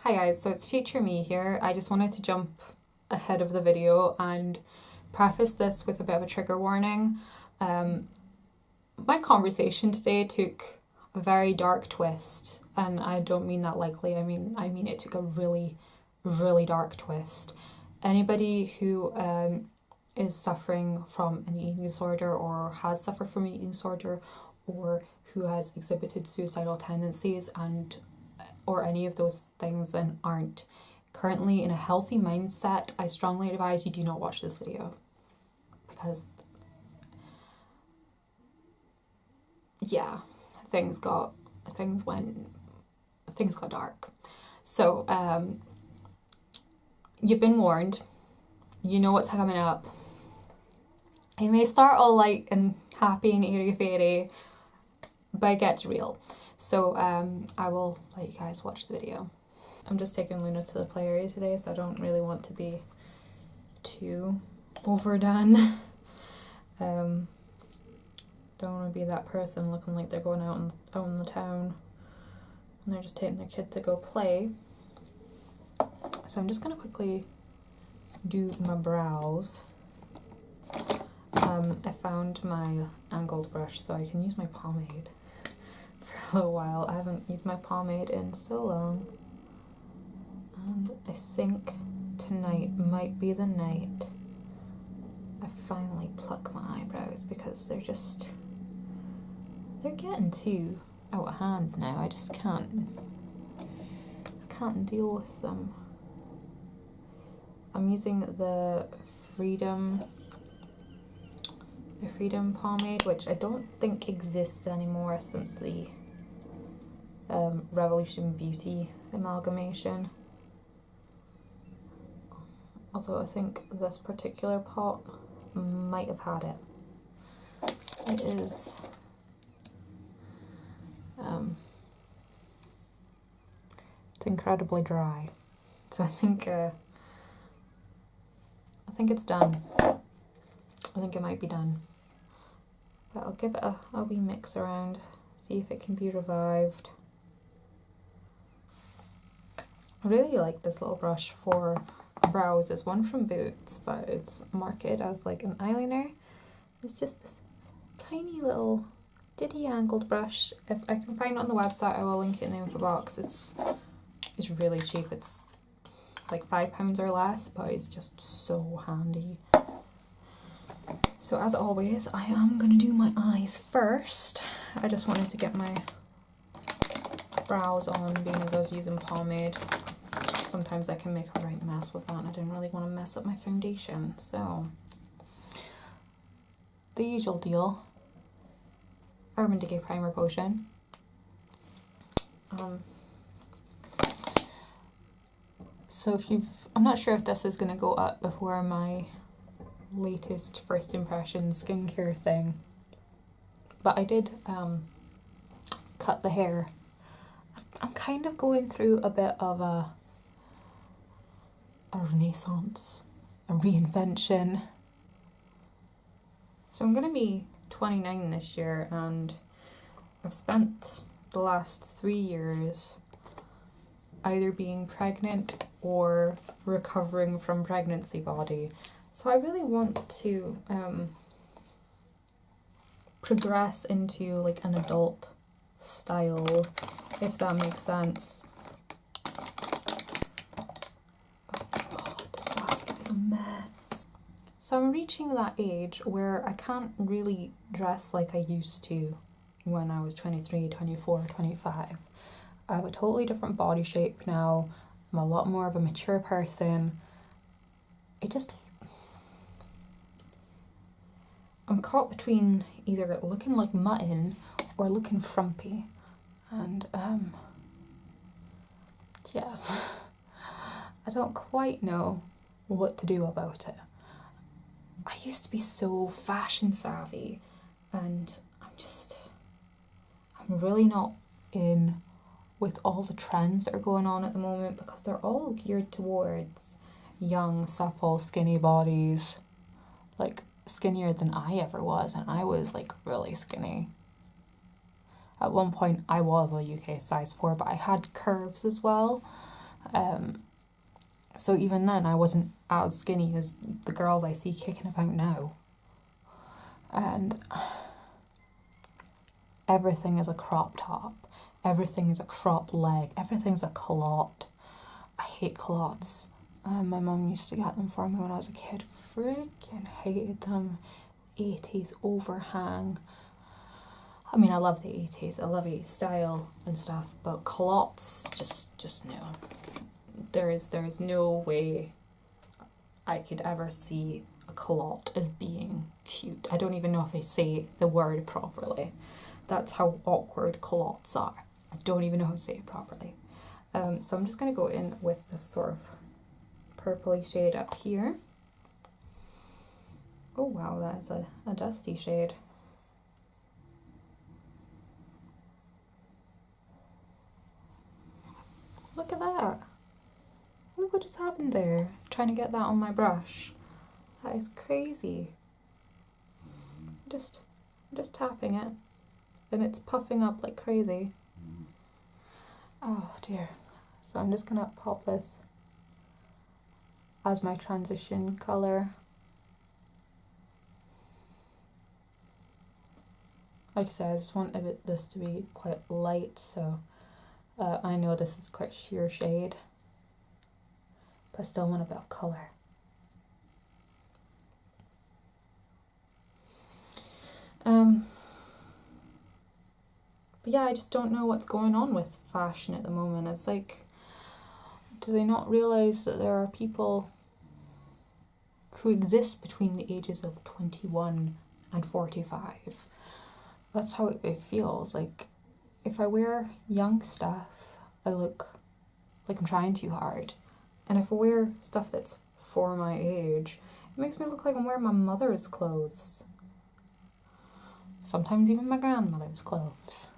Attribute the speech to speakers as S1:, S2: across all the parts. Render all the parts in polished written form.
S1: Hi guys, so it's future me here. I just wanted to jump ahead of the video and preface this with a bit of a trigger warning. My conversation today took a very dark twist, and I don't mean that lightly. I mean it took a really, really dark twist. Anybody who is suffering from an eating disorder or has suffered from an eating disorder or who has exhibited suicidal tendencies or any of those things and aren't currently in a healthy mindset, I strongly advise you do not watch this video, because yeah, things got dark. So you've been warned. You know what's coming up. It may start all light and happy and airy-fairy, but it gets real. So I will let you guys watch the video. I'm just taking Luna to the play area today, so I don't really want to be too overdone. Don't want to be that person looking like they're going out in the town and they're just taking their kid to go play. So I'm just going to quickly do my brows. I found my angled brush so I can use my pomade for a little while. I haven't used my pomade in so long, and I think tonight might be the night I finally pluck my eyebrows, because they're getting too out of hand now. I just can't deal with them. I'm using the Freedom pomade, which I don't think exists anymore since the Revolution Beauty amalgamation. Although I think this particular pot might have had it. It is it's incredibly dry, so I think it's done. I think it might be done, but I'll give it a wee mix around, see if it can be revived. I really like this little brush for brows. It's one from Boots, but it's marketed as like an eyeliner. It's just this tiny little ditty angled brush. If I can find it on the website, I will link it in the info box. It's really cheap. It's like £5 or less, but it's just so handy. So as always, I am going to do my eyes first. I just wanted to get my brows on, being as I was using pomade. Sometimes I can make a right mess with that, and I didn't really want to mess up my foundation. So, the usual deal. Urban Decay Primer Potion. So I'm not sure if this is going to go up before my latest first impression skincare thing, but I did cut the hair. I'm kind of going through a bit of a renaissance, a reinvention. So I'm going to be 29 this year, and I've spent the last 3 years either being pregnant or recovering from pregnancy body. So I really want to progress into like an adult style, if that makes sense. A mess. So I'm reaching that age where I can't really dress like I used to when I was 23, 24, 25. I have a totally different body shape now. I'm a lot more of a mature person. I'm caught between either looking like mutton or looking frumpy. And yeah, I don't quite know what to do about it. I used to be so fashion savvy, and I'm really not in with all the trends that are going on at the moment, because they're all geared towards young, supple, skinny bodies, like skinnier than I ever was, and I was like really skinny. At one point I was a UK size 4, but I had curves as well, So even then I wasn't as skinny as the girls I see kicking about now. And everything is a crop top. Everything is a crop leg. Everything's a culotte. I hate culottes. My mum used to get them for me when I was a kid. Freaking hated them. 80s overhang. I mean, I love the 80s. I love 80s style and stuff, but culottes, just no. There is no way I could ever see a culotte as being cute. I don't even know if I say the word properly. That's how awkward culottes are. I don't even know how to say it properly. So I'm just going to go in with this sort of purpley shade up here. Oh wow, that is a dusty shade. Look at that. Look what just happened there. I'm trying to get that on my brush. That is crazy. I'm just tapping it. And it's puffing up like crazy. Oh dear. So I'm just going to pop this as my transition colour. Like I said, I just want this to be quite light, so I know this is quite sheer shade, but I still want a bit of colour. But yeah, I just don't know what's going on with fashion at the moment. It's like, do they not realise that there are people who exist between the ages of 21 and 45? That's how it feels. Like, if I wear young stuff, I look like I'm trying too hard. And if I wear stuff that's for my age, it makes me look like I'm wearing my mother's clothes. Sometimes even my grandmother's clothes.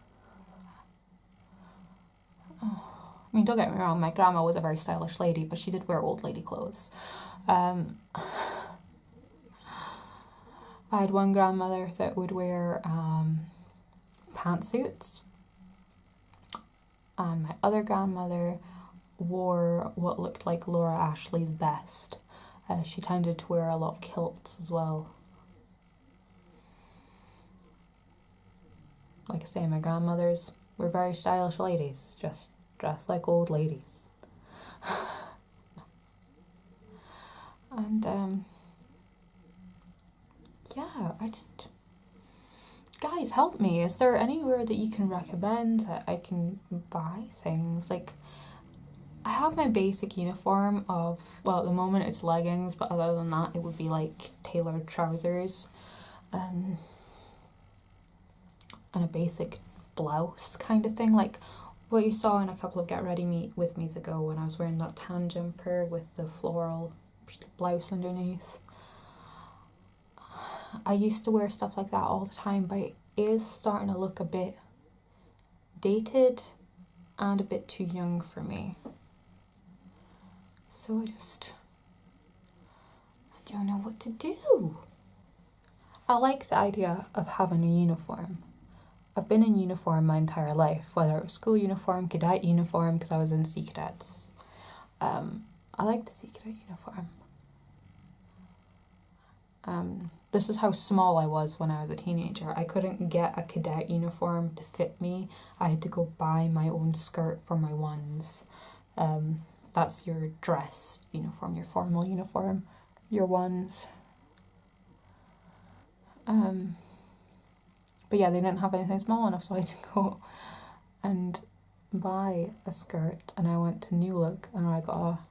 S1: Oh. I mean, don't get me wrong, my grandma was a very stylish lady, but she did wear old lady clothes. I had one grandmother that would wear pantsuits, and my other grandmother wore what looked like Laura Ashley's best. She tended to wear a lot of kilts as well. Like I say, my grandmothers were very stylish ladies, just dressed like old ladies. And yeah, guys, help me. Is there anywhere that you can recommend that I can buy things? Like, I have my basic uniform of, well, at the moment it's leggings, but other than that it would be like tailored trousers and a basic blouse kind of thing, like what you saw in a couple of Get Ready With Me's ago when I was wearing that tan jumper with the floral blouse underneath. I used to wear stuff like that all the time, but it is starting to look a bit dated and a bit too young for me. So I don't know what to do. I like the idea of having a uniform. I've been in uniform my entire life, whether it was school uniform, cadet uniform, because I was in Sea Cadets. I like the Sea Cadet uniform. This is how small I was when I was a teenager. I couldn't get a cadet uniform to fit me. I had to go buy my own skirt for my ones. That's your dress uniform, your formal uniform, your ones. But yeah, they didn't have anything small enough, so I had to go and buy a skirt, and I went to New Look and I got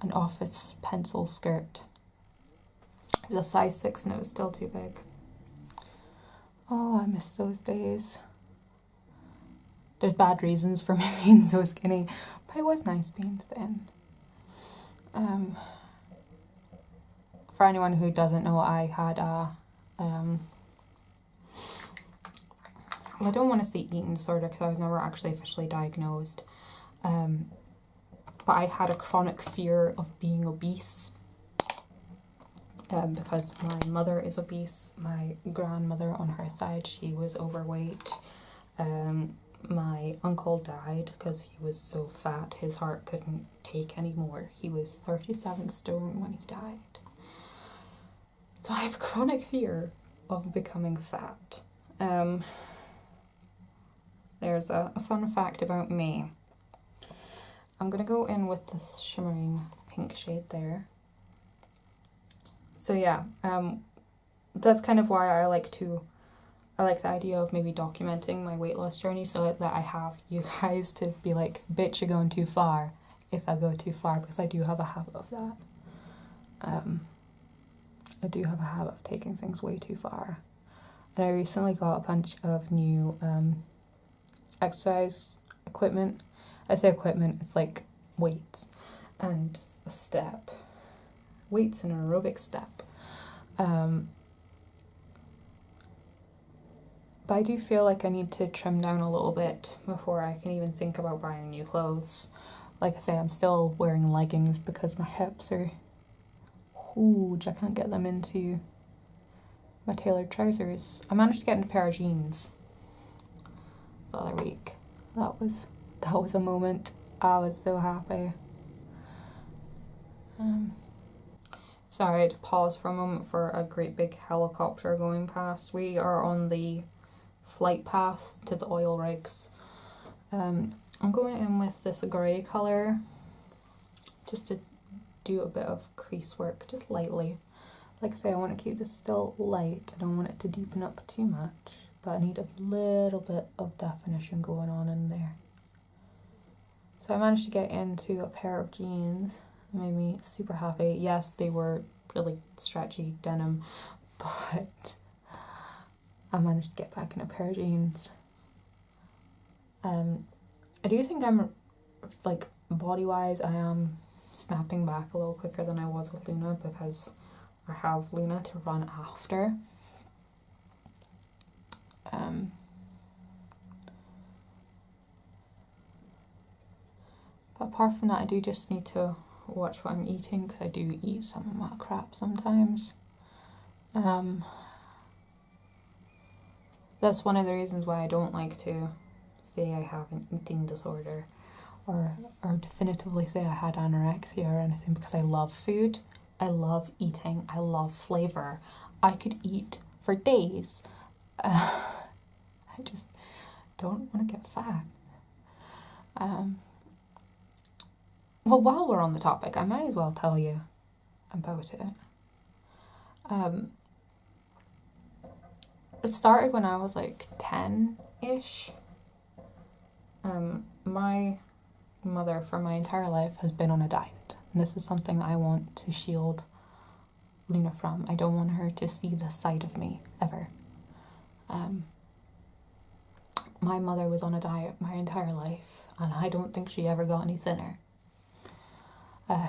S1: an office pencil skirt. It was a size 6 and it was still too big. Oh, I miss those days. There's bad reasons for me being so skinny, but it was nice being thin. For anyone who doesn't know, I had I don't want to say eating disorder because I was never actually officially diagnosed, but I had a chronic fear of being obese, because my mother is obese, my grandmother on her side, she was overweight, my uncle died because he was so fat his heart couldn't take anymore. He was 37 stone when he died. So I have a chronic fear of becoming fat. There's a fun fact about me. I'm going to go in with this shimmering pink shade there. So yeah, that's kind of why I like the idea of maybe documenting my weight loss journey so that I have you guys to be like, bitch, you're going too far if I go too far, because I do have a habit of that. I do have a habit of taking things way too far. And I recently got a bunch of new exercise equipment. I say equipment, it's like weights and a step. Weights and an aerobic step. But I do feel like I need to trim down a little bit before I can even think about buying new clothes. Like I say, I'm still wearing leggings because my hips are huge. I can't get them into my tailored trousers. I managed to get into a pair of jeans the other week. That was a moment. I was so happy. Sorry, I had to pause for a moment for a great big helicopter going past. We are on the flight path to the oil rigs. I'm going in with this grey colour just to do a bit of crease work, just lightly. Like I say, I want to keep this still light. I don't want it to deepen up too much, but I need a little bit of definition going on in there. So I managed to get into a pair of jeans. It made me super happy. Yes, they were really stretchy denim, but I managed to get back in a pair of jeans. I do think I'm, like, body-wise, I am snapping back a little quicker than I was with Luna because I have Luna to run after. But apart from that, I do just need to watch what I'm eating because I do eat some of my crap sometimes. That's one of the reasons why I don't like to say I have an eating disorder or definitively say I had anorexia or anything, because I love food, I love eating, I love flavour. I could eat for days. I just don't want to get fat. Well, while we're on the topic, I might as well tell you about it. It started when I was like 10-ish. My mother for my entire life has been on a diet. And this is something I want to shield Luna from. I don't want her to see the side of me, ever. My mother was on a diet my entire life, and I don't think she ever got any thinner.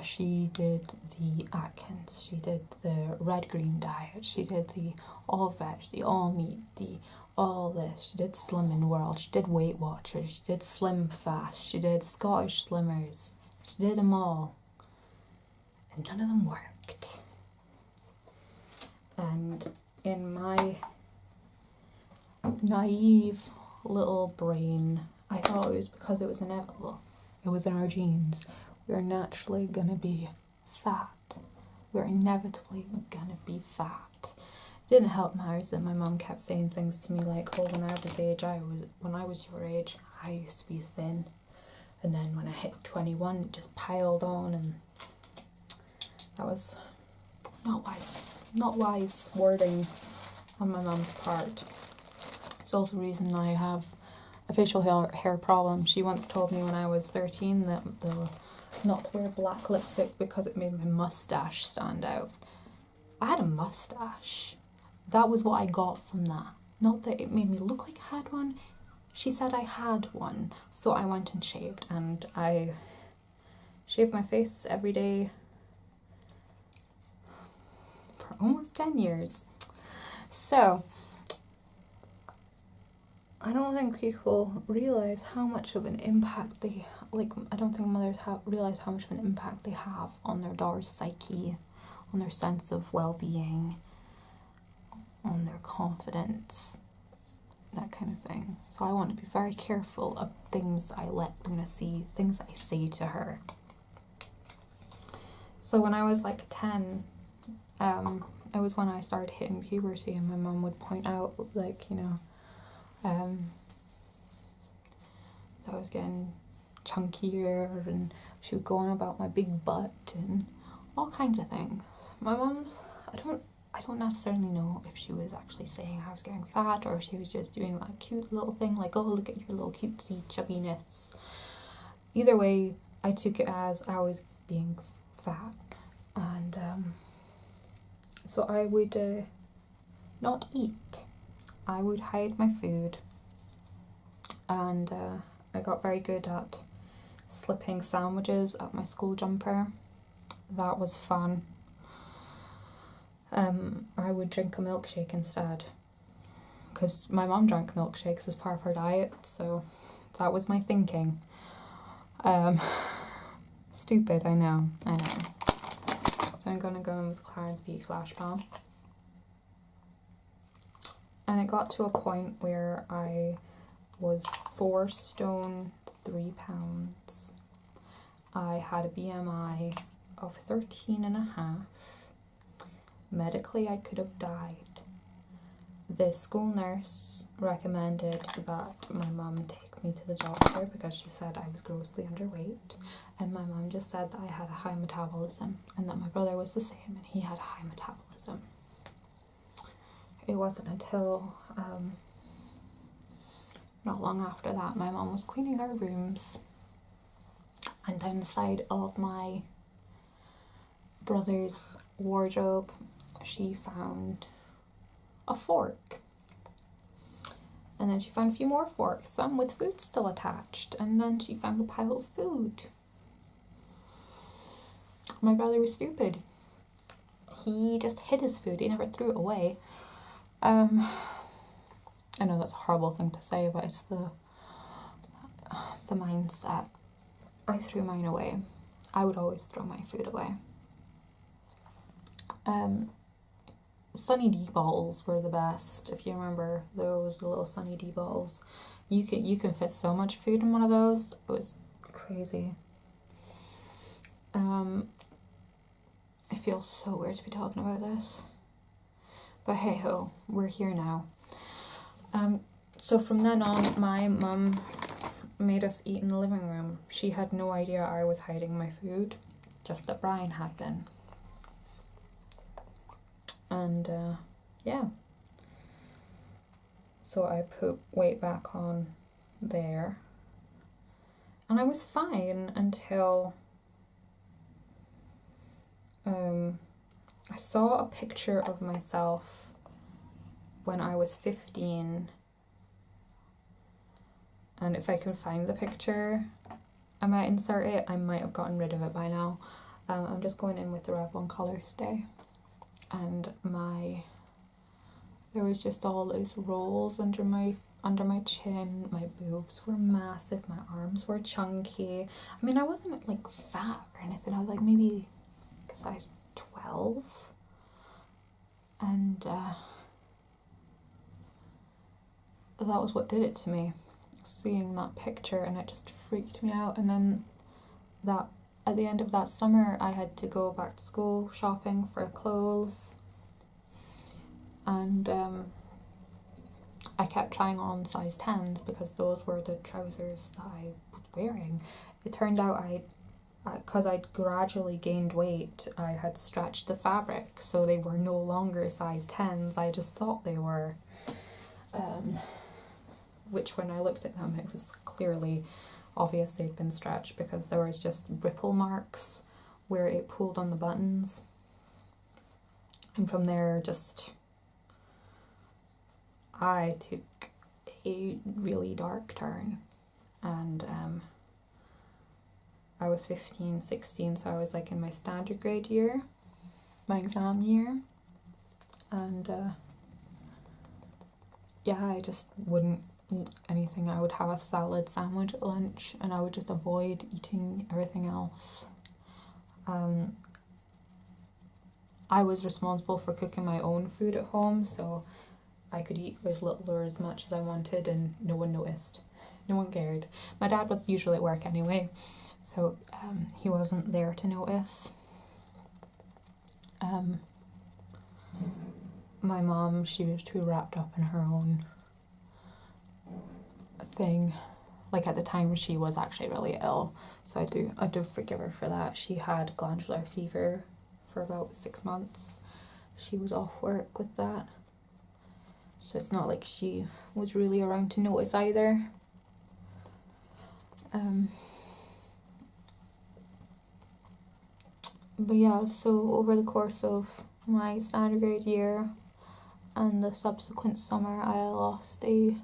S1: She did the Atkins, she did the red-green diet, she did the all-veg, the all-meat, the all this, she did Slimming World, she did Weight Watchers, she did Slim Fast, she did Scottish Slimmers, she did them all, and none of them worked. And in my naive little brain, I thought it was because it was inevitable. It was in our genes. We're naturally gonna be fat. We're inevitably gonna be fat. It didn't help matters that my mum kept saying things to me like, "Oh, when I was your age, I used to be thin, and then when I hit 21, it just piled on," and that was not wise wording on my mum's part. It's also the reason I have a facial hair problem. She once told me when I was 13 that not to wear black lipstick because it made my mustache stand out. I had a mustache. That was what I got from that. Not that it made me look like I had one. She said I had one. So I went and shaved, and I shaved my face every day for almost 10 years. So I don't think people realize how much of an impact I don't think mothers realize how much of an impact they have on their daughter's psyche, on their sense of well-being, on their confidence. that kind of thing. So I want to be very careful of things I let Luna see, things I say to her. So when I was like 10, it was when I started hitting puberty, and my mum would point out, like, you know, that I was getting chunkier, and she would go on about my big butt and all kinds of things. My mum's, I don't necessarily know if she was actually saying I was getting fat, or if she was just doing like a cute little thing, like, oh, look at your little cutesy chubbiness. Either way, I took it as I was being fat, and so I would not eat. I would hide my food, and I got very good at slipping sandwiches up my school jumper. That was fun. I would drink a milkshake instead, because my mum drank milkshakes as part of her diet, so that was my thinking. Stupid, I know. So I'm going to go in with Clarence Beauty Flash Balm. And it got to a point where I was 4 stone 3 pounds. I had a BMI of 13.5. Medically, I could have died. The school nurse recommended that my mum take me to the doctor because she said I was grossly underweight, and my mum just said that I had a high metabolism and that my brother was the same and he had a high metabolism. It wasn't until not long after that my mum was cleaning our rooms, and down the side of my brother's wardrobe she found a fork. And then she found a few more forks, some with food still attached, and then she found a pile of food. My brother was stupid. He just hid his food, he never threw it away. I know that's a horrible thing to say, but it's the mindset. I threw mine away. I would always throw my food away. Sunny D balls were the best, if you remember those, the little Sunny D balls. You can fit so much food in one of those. It was crazy. It feels so weird to be talking about this, but hey ho, we're here now. So from then on, my mum made us eat in the living room. She had no idea I was hiding my food, just that Brian had been. And yeah, so I put weight back on there, and I was fine until I saw a picture of myself when I was 15, and if I could find the picture I might insert it. I might have gotten rid of it by now. I'm just going in with the Revlon Colours Day. And there was just all those rolls under my chin. My boobs were massive, my arms were chunky. I mean, I wasn't like fat or anything. I was like maybe a size 12. And that was what did it to me, seeing that picture, and it just freaked me out. And then at the end of that summer, I had to go back to school shopping for clothes, and I kept trying on size 10s because those were the trousers that I was wearing. It turned out because I'd gradually gained weight, I had stretched the fabric, so they were no longer size 10s. I just thought they were, which when I looked at them, it was clearly obvious they'd been stretched because there was just ripple marks where it pulled on the buttons. And from there, I took a really dark turn. And I was 15, 16, so I was like in my standard grade year, my exam year. And yeah, I just wouldn't eat anything. I would have a salad sandwich at lunch, and I would just avoid eating everything else. I was responsible for cooking my own food at home, so I could eat as little or as much as I wanted and no one noticed. No one cared. My dad was usually at work anyway, so he wasn't there to notice. My mom, she was too wrapped up in her own thing. Like at the time she was actually really ill, so I do forgive her for that. She had glandular fever for about 6 months. She was off work with that, so it's not like she was really around to notice either. But yeah, so over the course of my standard grade year and the subsequent summer, I lost a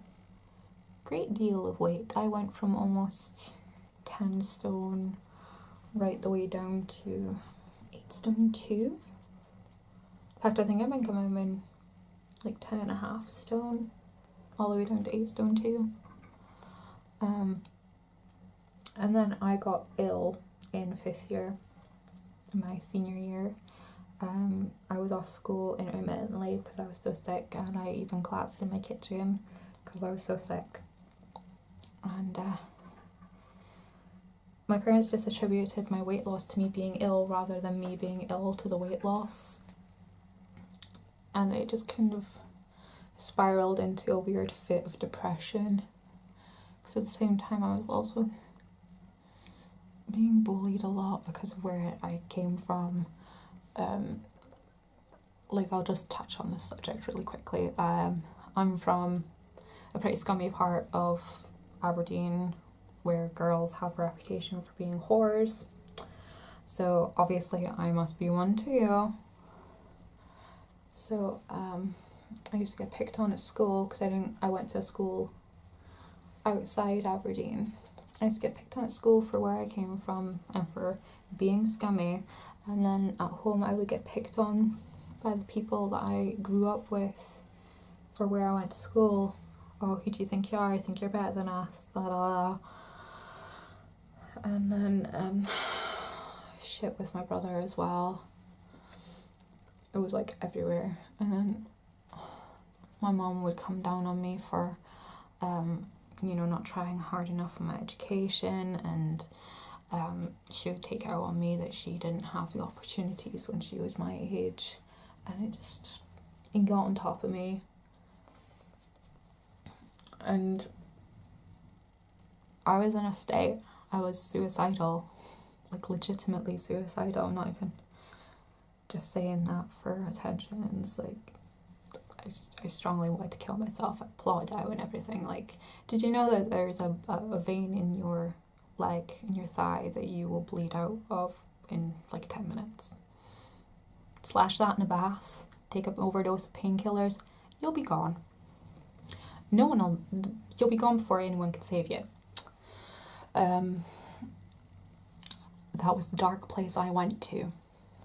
S1: great deal of weight. I went from almost 10 stone right the way down to 8 stone 2. In fact, I think I'm in like 10.5 stone all the way down to 8 stone 2. And then I got ill in 5th year, my senior year. I was off school intermittently because I was so sick, and I even collapsed in my kitchen because I was so sick. And my parents just attributed my weight loss to me being ill rather than me being ill to the weight loss. And it just kind of spiraled into a weird fit of depression. Because at the same time I was also being bullied a lot because of where I came from. Like, I'll just touch on this subject really quickly. I'm from a pretty scummy part of Aberdeen where girls have a reputation for being whores. So obviously I must be one too. So I used to get picked on at school because I went to a school outside Aberdeen. I used to get picked on at school for where I came from and for being scummy, and then at home I would get picked on by the people that I grew up with for where I went to school. Oh, who do you think you are? I think you're better than us. Da, da, da. And then shit with my brother as well. It was like everywhere. And then my mom would come down on me for not trying hard enough in my education, and she would take out on me that she didn't have the opportunities when she was my age, and it got on top of me. And I was in a state, I was suicidal, like legitimately suicidal. I'm not even just saying that for attention. It's like I strongly wanted to kill myself. I plotted out and everything. Like, did you know that there's a vein in your leg, in your thigh, that you will bleed out of in like 10 minutes? Slash that in a bath, take an overdose of painkillers, you'll be gone. You'll be gone before anyone can save you. That was the dark place I went to.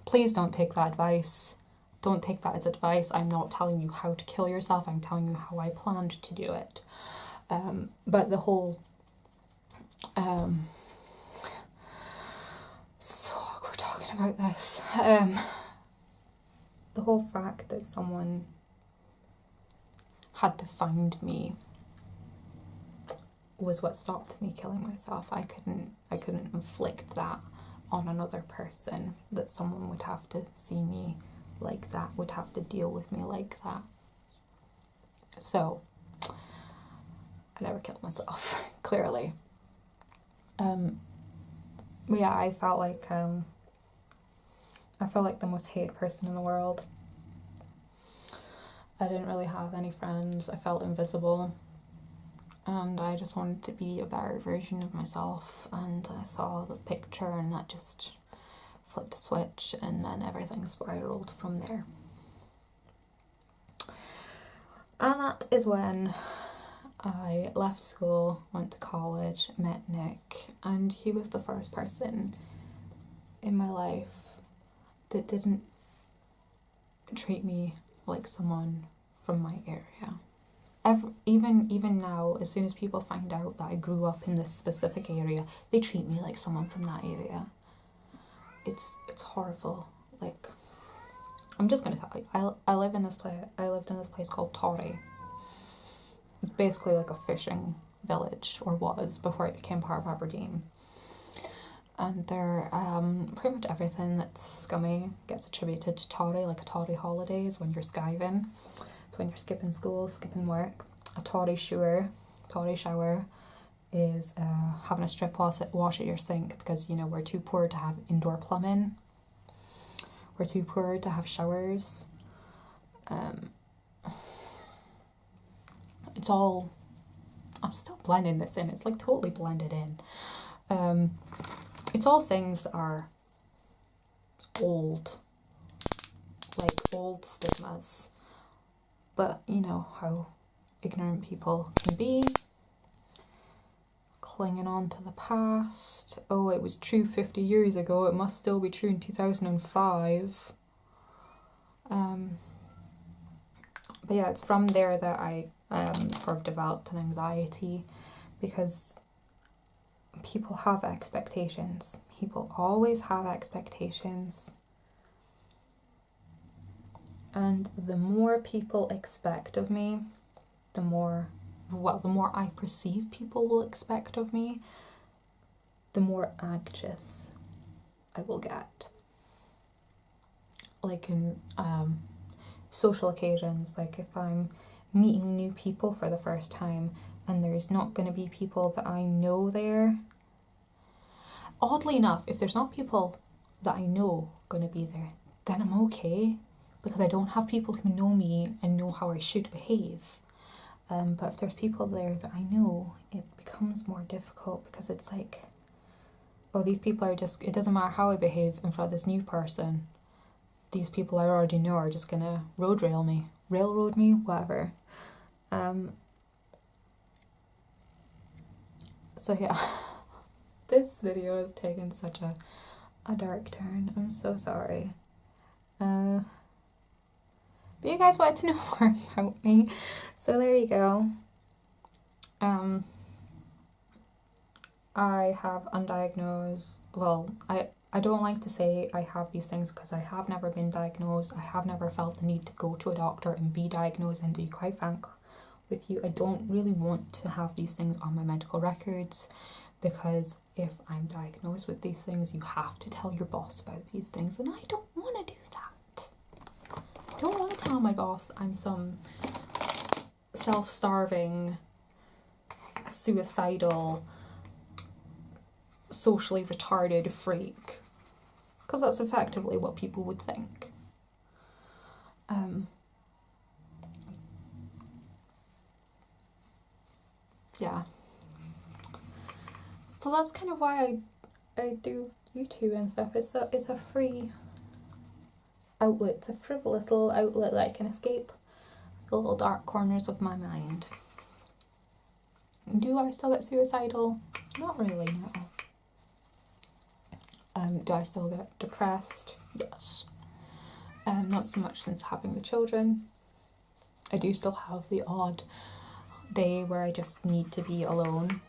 S1: Please don't take that advice. Don't take that as advice. I'm not telling you how to kill yourself. I'm telling you how I planned to do it. But the whole... so awkward talking about this. The whole fact that someone had to find me was what stopped me killing myself. I couldn't inflict that on another person, that someone would have to see me like that, would have to deal with me like that. So I never killed myself, clearly. But yeah, I felt like the most hated person in the world. I didn't really have any friends. I felt invisible, and I just wanted to be a better version of myself. And I saw the picture, and that just flipped a switch, and then everything spiraled from there. And that is when I left school, went to college, met Nick, and he was the first person in my life that didn't treat me like someone from my area. Even now, as soon as people find out that I grew up in this specific area, they treat me like someone from that area. It's horrible. Like, I'm just gonna tell you, I lived in this place called Torry. basically like a fishing village, or was, before it became part of Aberdeen. And they're pretty much everything that's scummy gets attributed to Tory. Like a Tory holiday is when you're skiving. It's when you're skipping school, skipping work. A Tory shower is having a strip wash at your sink, because, you know, we're too poor to have indoor plumbing. We're too poor to have showers. It's all... I'm still blending this in. It's like totally blended in. It's all things that are old. Like old stigmas. But you know how ignorant people can be. Clinging on to the past. Oh, it was true 50 years ago. It must still be true in 2005. But yeah, it's from there that I sort of developed an anxiety, because people have expectations. People always have expectations. And the more people expect of me, the more I perceive people will expect of me, the more anxious I will get. Like in social occasions, like if I'm meeting new people for the first time and there's not going to be people that I know there. Oddly enough, if there's not people that I know going to be there, then I'm okay, because I don't have people who know me and know how I should behave. But if there's people there that I know, it becomes more difficult, because it's like, oh, these people are just, it doesn't matter how I behave in front of this new person, these people I already know are just going to railroad me, whatever. So yeah, this video has taken such a dark turn. I'm so sorry. But you guys wanted to know more about me, so there you go. I have undiagnosed, I don't like to say I have these things, because I have never been diagnosed. I have never felt the need to go to a doctor and be diagnosed, and to be quite frank with you, I don't really want to have these things on my medical records, because if I'm diagnosed with these things, you have to tell your boss about these things, and I don't want to do that. I don't want to tell my boss that I'm some self-starving, suicidal, socially retarded freak, because that's effectively what people would think. Yeah. So that's kind of why I do YouTube and stuff. It's a free outlet. It's a frivolous little outlet that I can escape the little dark corners of my mind. Do I still get suicidal? Not really, no. Do I still get depressed? Yes. Not so much since having the children. I do still have the odd day where I just need to be alone.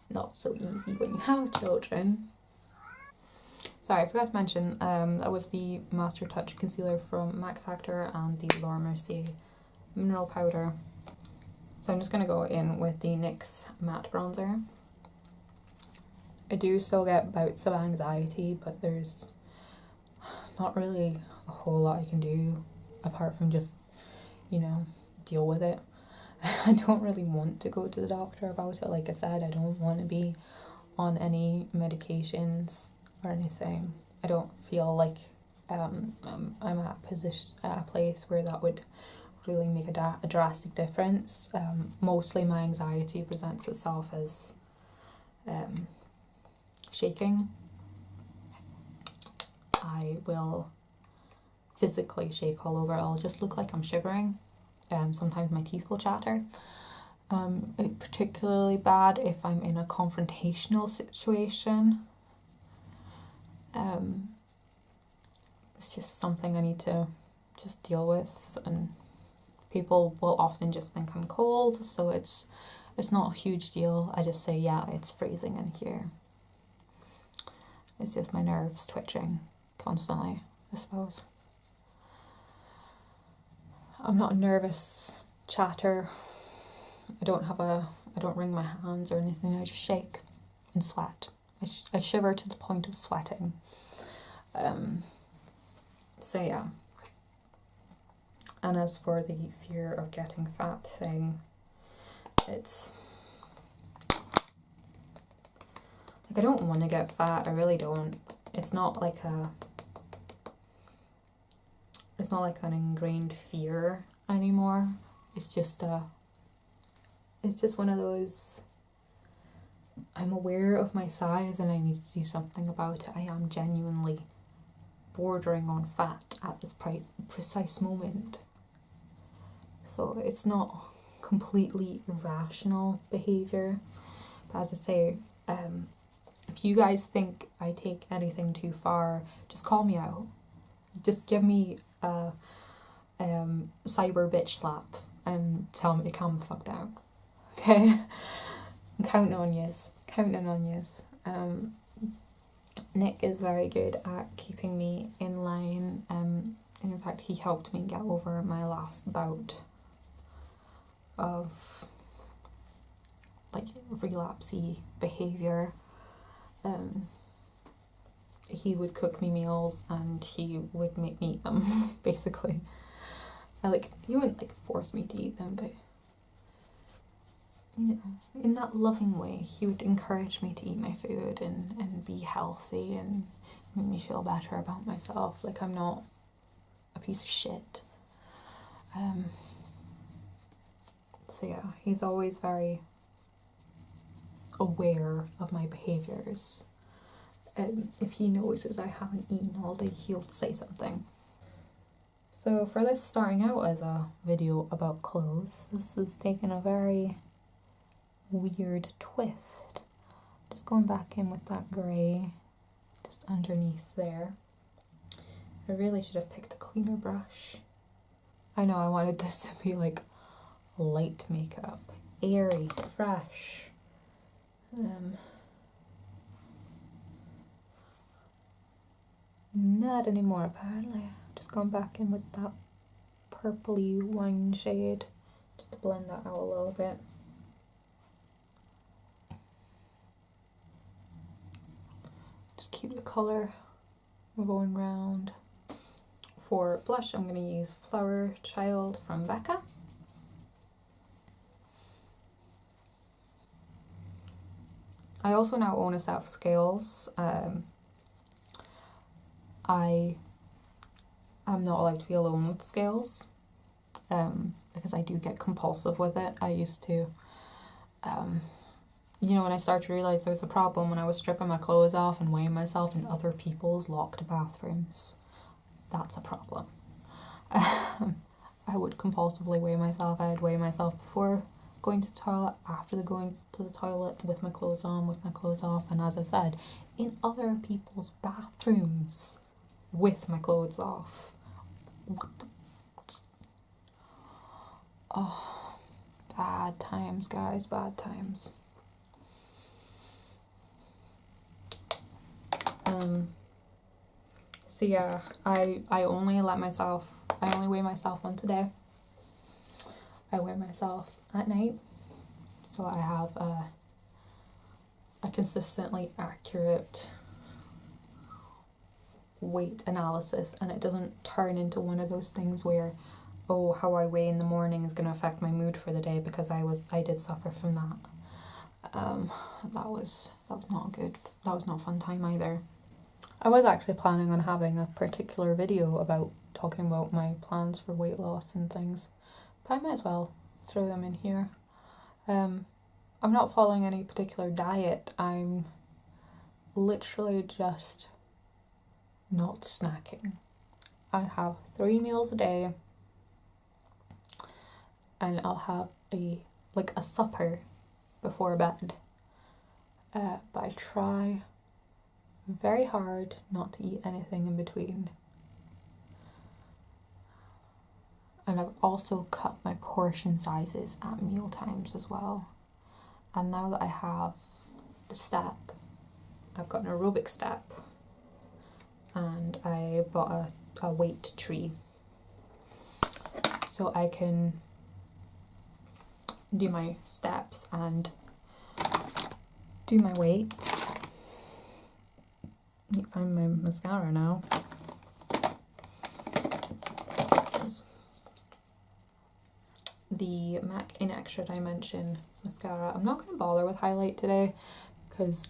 S1: Not so easy when you have children. Sorry, I forgot to mention, that was the Master Touch Concealer from Max Factor and the Laura Mercier Mineral Powder. So I'm just going to go in with the NYX Matte Bronzer. I do still get bouts of anxiety, but there's not really a whole lot I can do apart from just, you know, deal with it. I don't really want to go to the doctor about it. Like I said, I don't want to be on any medications or anything. I don't feel like I'm at a place where that would really make a drastic difference. Mostly my anxiety presents itself as shaking. I will physically shake all over. I'll just look like I'm shivering. Sometimes my teeth will chatter. It's particularly bad if I'm in a confrontational situation. It's just something I need to just deal with, and people will often just think I'm cold, so it's not a huge deal. I just say, yeah, it's freezing in here. It's just my nerves twitching constantly, I suppose. I'm not a nervous chatter. I don't wring my hands or anything. I just shake and sweat. I shiver to the point of sweating. So yeah. And as for the fear of getting fat thing, it's like I don't want to get fat. I really don't. It's not like an ingrained fear anymore. It's just one of those, I'm aware of my size and I need to do something about it. I am genuinely bordering on fat at this precise moment. So it's not completely irrational behaviour. But as I say, if you guys think I take anything too far, just call me out. Just give me a cyber bitch slap and tell me to calm the fuck down. Okay? I'm counting on yous. Nick is very good at keeping me in line. In fact, he helped me get over my last bout of like relapsey behaviour. He would cook me meals and he would make me eat them, basically. He wouldn't force me to eat them, but in that loving way, he would encourage me to eat my food and be healthy and make me feel better about myself. Like I'm not a piece of shit. So yeah, he's always very aware of my behaviours. If he notices I haven't eaten all day, he'll say something. So for this starting out as a video about clothes, this has taken a very weird twist. Just going back in with that grey just underneath there. I really should have picked a cleaner brush. I know I wanted this to be like light makeup, airy, fresh. Not anymore apparently. Just going back in with that purpley wine shade just to blend that out a little bit. Just keep the colour going round. For blush, I'm going to use Flower Child from Becca. I also now own a set of scales. I am not allowed to be alone with scales because I do get compulsive with it. I used to, when I started to realise there was a problem when I was stripping my clothes off and weighing myself in other people's locked bathrooms. That's a problem. I would compulsively weigh myself. I'd weigh myself before going to the toilet, after going to the toilet, with my clothes on, with my clothes off, and as I said, in other people's bathrooms with my clothes off. Oh, bad times, guys, bad times. So yeah, I only weigh myself once a day. I weigh myself at night, so I have a consistently accurate weight analysis, and it doesn't turn into one of those things where, oh, how I weigh in the morning is going to affect my mood for the day, because I did suffer from that. That was not good. That was not a fun time either. I was actually planning on having a particular video about talking about my plans for weight loss and things, but I might as well throw them in here. I'm not following any particular diet. I'm literally just not snacking. I have 3 meals a day, and I'll have a supper before bed. But I try very hard not to eat anything in between. And I've also cut my portion sizes at meal times as well. And now that I have the step, I've got an aerobic step, and I bought a weight tree, so I can do my steps and do my weights. Let me find my mascara now. The MAC in Extra Dimension mascara. I'm not going to bother with highlight today because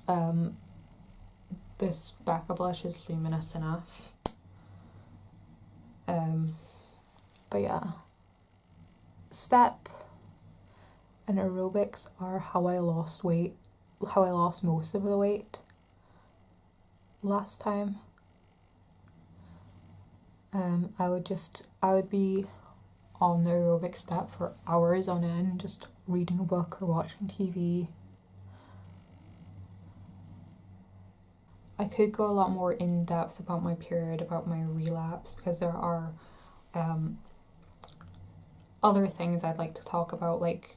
S1: this Becca blush is luminous enough. But yeah, step and aerobics are how I lost weight, how I lost most of the weight last time. I would be on the aerobic step for hours on end, just reading a book or watching TV. I could go a lot more in depth about my period, about my relapse, because there are other things I'd like to talk about, like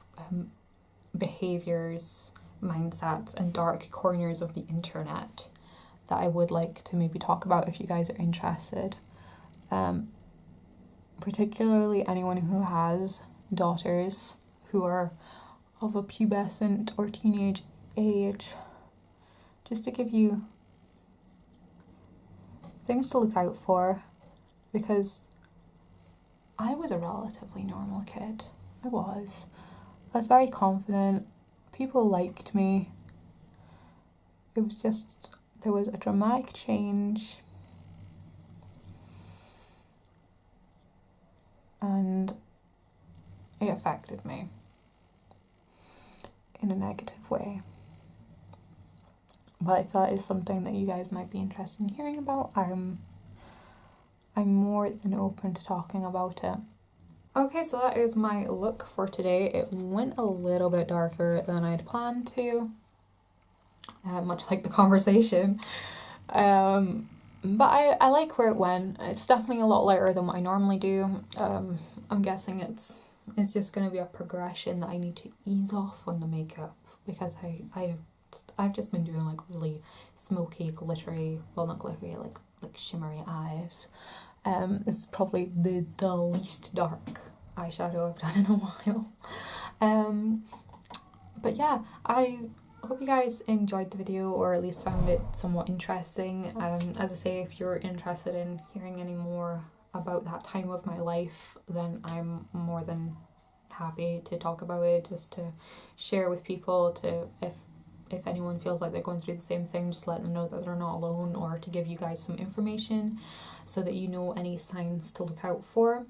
S1: behaviours, mindsets, and dark corners of the internet that I would like to maybe talk about if you guys are interested. Particularly anyone who has daughters who are of a pubescent or teenage age, just to give you things to look out for, because I was a relatively normal kid. I was very confident. People liked me. It was just, there was a dramatic change, and it affected me in a negative way. But if that is something that you guys might be interested in hearing about, I'm more than open to talking about it. Okay, so that is my look for today. It went a little bit darker than I'd planned to, much like the conversation. But I like where it went. It's definitely a lot lighter than what I normally do. I'm guessing it's just going to be a progression that I need to ease off on the makeup, because I've just been doing like really smoky, glittery, well not glittery, like shimmery eyes. This is probably the least dark eyeshadow I've done in a while. But yeah, I hope you guys enjoyed the video, or at least found it somewhat interesting. As I say, if you're interested in hearing any more about that time of my life, then I'm more than happy to talk about it, just to share with people, to if anyone feels like they're going through the same thing, just let them know that they're not alone, or to give you guys some information so that you know any signs to look out for.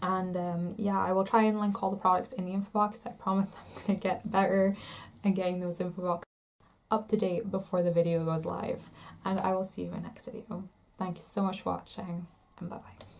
S1: And yeah, I will try and link all the products in the info box. I promise I'm going to get better at getting those info boxes up to date before the video goes live. And I will see you in my next video. Thank you so much for watching, and bye bye.